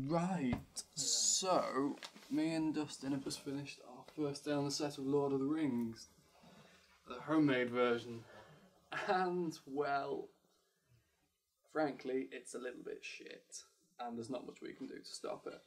Right, so me and Dustin have just finished our first day on the set of Lord of the Rings, the homemade version, and well, frankly, it's a little bit shit, and there's not much we can do to stop it.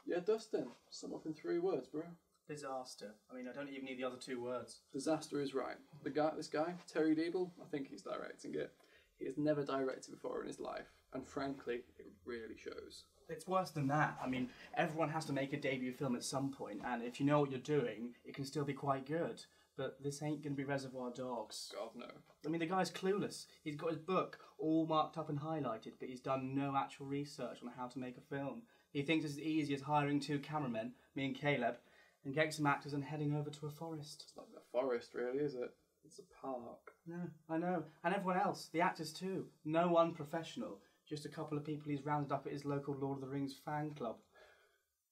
Yeah, Dustin, sum up in 3 words, bro. Disaster. I mean, I don't even need the other 2 words. Disaster is right. This guy, Terry Deeble, I think he's directing it. He has never directed before in his life, and frankly, it really shows. It's worse than that. I mean, everyone has to make a debut film at some point, and if you know what you're doing, it can still be quite good. But this ain't going to be Reservoir Dogs. God, no. I mean, the guy's clueless. He's got his book all marked up and highlighted, but he's done no actual research on how to make a film. He thinks it's as easy as hiring 2 cameramen, me and Caleb, and getting some actors and heading over to a forest. It's not a forest, really, is it? It's a park. No, I know. And everyone else, the actors too. No one professional. Just a couple of people he's rounded up at his local Lord of the Rings fan club.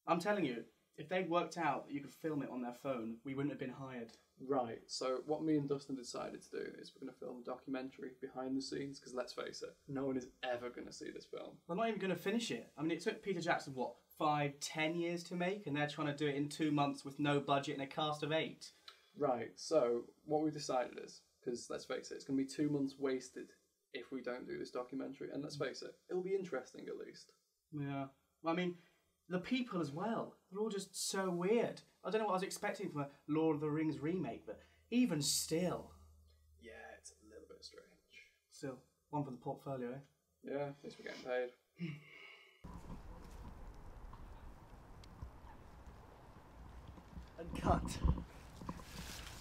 I'm telling you, if they'd worked out that you could film it on their phone, we wouldn't have been hired. Right, so what me and Dustin decided to do is we're going to film a documentary behind the scenes, because let's face it, no one is ever going to see this film. We're not even going to finish it. I mean, it took Peter Jackson, what, 5, 10 years to make, and they're trying to do it in 2 months with no budget and a cast of 8. Right, so what we decided is, because let's face it, it's going to be 2 months wasted if we don't do this documentary, and let's face it, it'll be interesting at least. Yeah, I mean, the people as well, they're all just so weird. I don't know what I was expecting from a Lord of the Rings remake, but even still. Yeah, it's a little bit strange. Still, one for the portfolio, eh? Yeah, at least we're getting paid. And cut.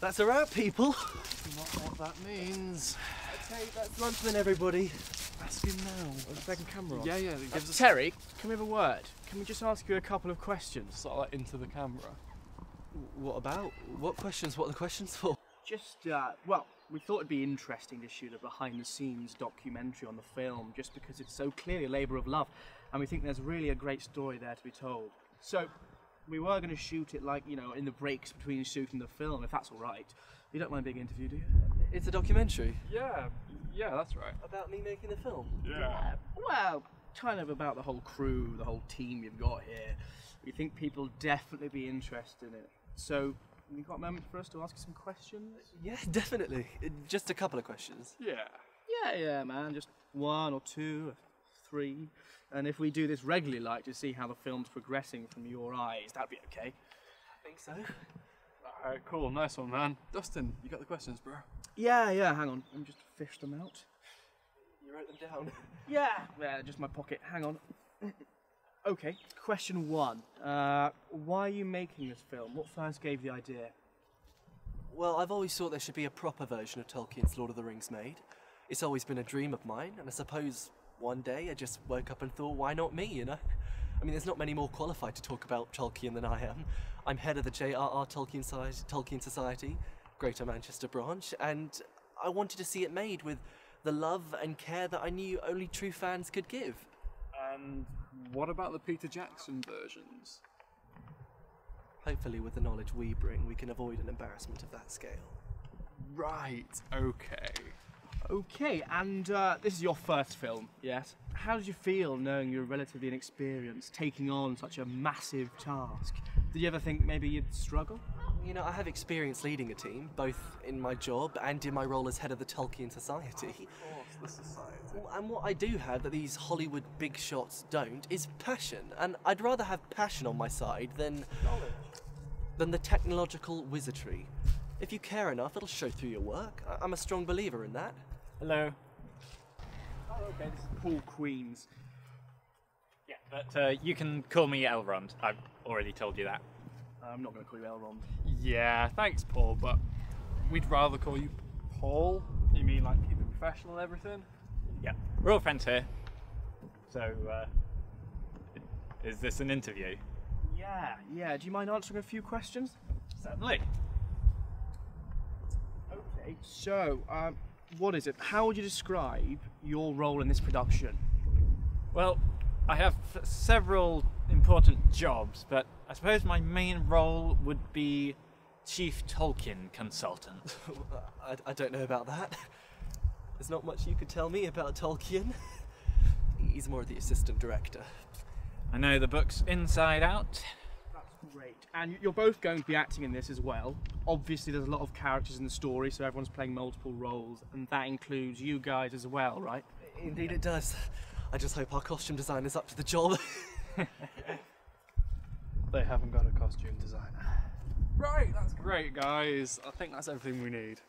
That's a wrap, people. Not what that means. Okay, that's lunch then, everybody. Ask him now. Second camera on. Yeah, it gives us Terry, can we have a word? Can we just ask you a couple of questions? sort of like into the camera. What about? What questions? What are the questions for? Just, well, we thought it'd be interesting to shoot a behind-the-scenes documentary on the film, just because it's so clearly a labour of love, and we think there's really a great story there to be told. So, we were going to shoot it, like, you know, in the breaks between shooting the film, if that's all right. You don't mind being interviewed, do you? It's a documentary. Yeah, that's right. About me making the film. Yeah. Well, kind of about the whole crew, the whole team you've got here. We think people will definitely be interested in it. So, you got a moment for us to ask you some questions? Yeah, definitely. Just a couple of questions. Yeah. Yeah, man. Just 1 or 2 or 3. And if we do this regularly, like, to see how the film's progressing from your eyes, that'd be okay. I think so. Alright, cool. Nice one, man. Dustin, you got the questions, bro? Yeah, hang on. Let me just fish them out. You wrote them down. Yeah, just my pocket. Hang on. Okay, question 1. Why are you making this film? What first gave the idea? Well, I've always thought there should be a proper version of Tolkien's Lord of the Rings made. It's always been a dream of mine, and I suppose one day I just woke up and thought, why not me, you know? I mean, there's not many more qualified to talk about Tolkien than I am. I'm head of the J.R.R. Tolkien Society, Greater Manchester branch, and I wanted to see it made with the love and care that I knew only true fans could give. And what about the Peter Jackson versions? Hopefully, with the knowledge we bring, we can avoid an embarrassment of that scale. Right, okay. Okay, and this is your first film, yes? How did you feel knowing you're relatively inexperienced, taking on such a massive task? Did you ever think maybe you'd struggle? You know, I have experience leading a team, both in my job and in my role as head of the Tolkien Society. Of course, the society. And what I do have that these Hollywood big shots don't is passion, and I'd rather have passion on my side than the technological wizardry. If you care enough, it'll show through your work. I'm a strong believer in that. Hello. Oh, okay, this is Paul Queens. Yeah, but you can call me Elrond. I've already told you that. I'm not going to call you Elrond. Yeah, thanks, Paul, but we'd rather call you Paul. You mean like keep it professional and everything? Yeah, we're all friends here. So, is this an interview? Yeah. Do you mind answering a few questions? Certainly. Okay, so, what is it? How would you describe your role in this production? Well, I have several important jobs, but I suppose my main role would be Chief Tolkien Consultant. I don't know about that. There's not much you could tell me about Tolkien. He's more the assistant director. I know the book's inside out. That's great. And you're both going to be acting in this as well. Obviously, there's a lot of characters in the story, so everyone's playing multiple roles, and that includes you guys as well, right? Indeed it does. I just hope our costume design is up to the job. They haven't got a costume designer. Right, that's great, guys. I think that's everything we need.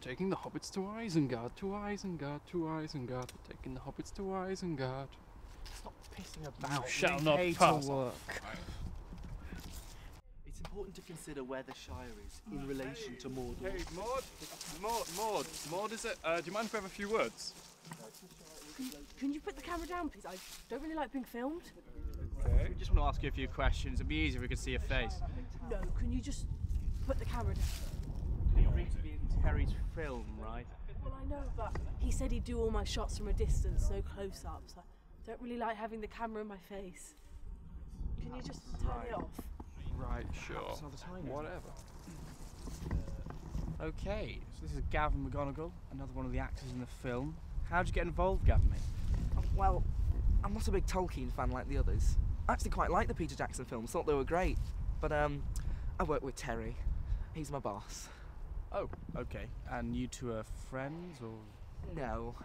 Taking the hobbits to Isengard, to Isengard, to Isengard. Taking the hobbits to Isengard. Stop pissing about. Shall We not pay to pass. work. It's important to consider where the Shire is in relation to Mordor. Hey, Maud, is it? Do you mind if we have a few words? Can you put the camera down, please? I don't really like being filmed. Okay. We just want to ask you a few questions. It'd be easier if we could see your face. No, can you just put the camera down? You agreed to be in Terry's film, right? Well, I know, but he said he'd do all my shots from a distance, no close-ups. I don't really like having the camera in my face. Can you just turn it off? Right, sure. Perhaps another time. Whatever. Okay, so this is Gavin McGonagall, another one of the actors in the film. How'd you get involved, Gavin, mate? Well, I'm not a big Tolkien fan like the others. I actually quite liked the Peter Jackson films, thought they were great. But I work with Terry. He's my boss. Oh, okay. And you two are friends, or...? No.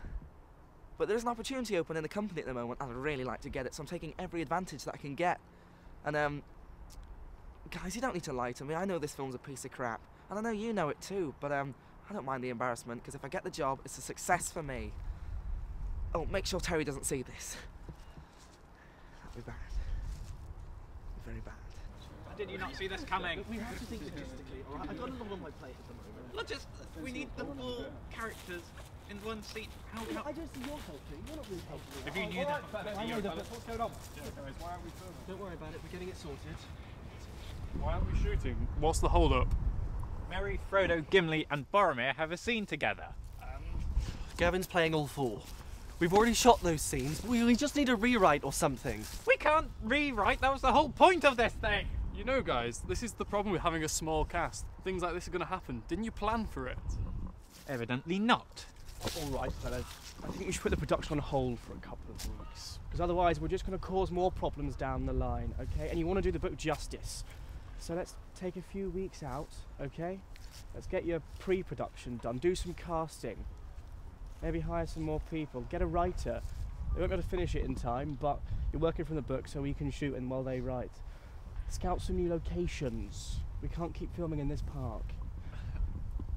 But there's an opportunity open in the company at the moment, and I'd really like to get it, so I'm taking every advantage that I can get. And, guys, you don't need to lie to me. I know this film's a piece of crap. And I know you know it too, but, I don't mind the embarrassment, because if I get the job, it's a success for me. Oh, make sure Terry doesn't see this. That'll be bad. Very bad. Did you not see this coming? We have to think logistically, alright? I've got a lot on my plate at the moment. Look, we need the 4 characters in one scene. How I don't see your helping. You're not really helping. If you knew that, What's going on? Yeah, guys, why aren't we filming? Don't worry about it, we're getting it sorted. Why aren't we shooting? What's the hold up? Merry, Frodo, Gimli, and Boromir have a scene together. Gavin's playing all 4. We've already shot those scenes. We just need a rewrite or something. We can't rewrite. That was the whole point of this thing. You know, guys, this is the problem with having a small cast. Things like this are going to happen. Didn't you plan for it? Evidently not. All right, fellas. I think we should put the production on hold for a couple of weeks. Because otherwise we're just going to cause more problems down the line, okay? And you want to do the book justice. So let's take a few weeks out, okay? Let's get your pre-production done. Do some casting. Maybe hire some more people. Get a writer. They won't be able to finish it in time, but you're working from the book so we can shoot in while they write. Scout some new locations. We can't keep filming in this park.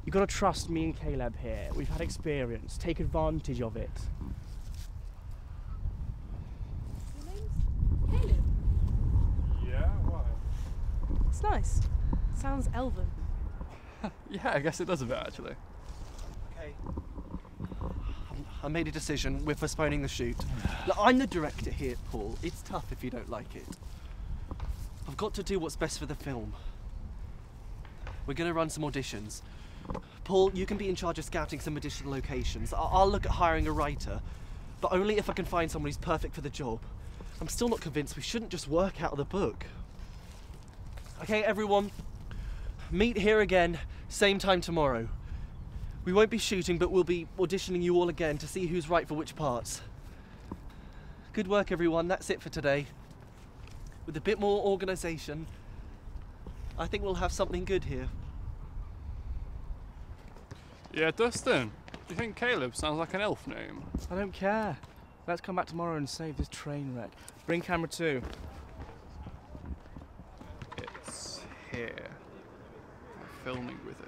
You've got to trust me and Caleb here. We've had experience. Take advantage of it. Your name's Caleb. Yeah, why? It's nice. Sounds elven. Yeah, I guess it does a bit, actually. Okay. I made a decision. We're postponing the shoot. Look, I'm the director here, Paul. It's tough if you don't like it. I've got to do what's best for the film. We're going to run some auditions. Paul, you can be in charge of scouting some additional locations. I'll look at hiring a writer, but only if I can find someone who's perfect for the job. I'm still not convinced we shouldn't just work out of the book. Okay, everyone, meet here again, same time tomorrow. We won't be shooting, but we'll be auditioning you all again to see who's right for which parts. Good work, everyone. That's it for today. With a bit more organisation, I think we'll have something good here. Yeah, Dustin, do you think Caleb sounds like an elf name? I don't care. Let's come back tomorrow and save this train wreck. Bring camera 2. It's here. I'm filming with it.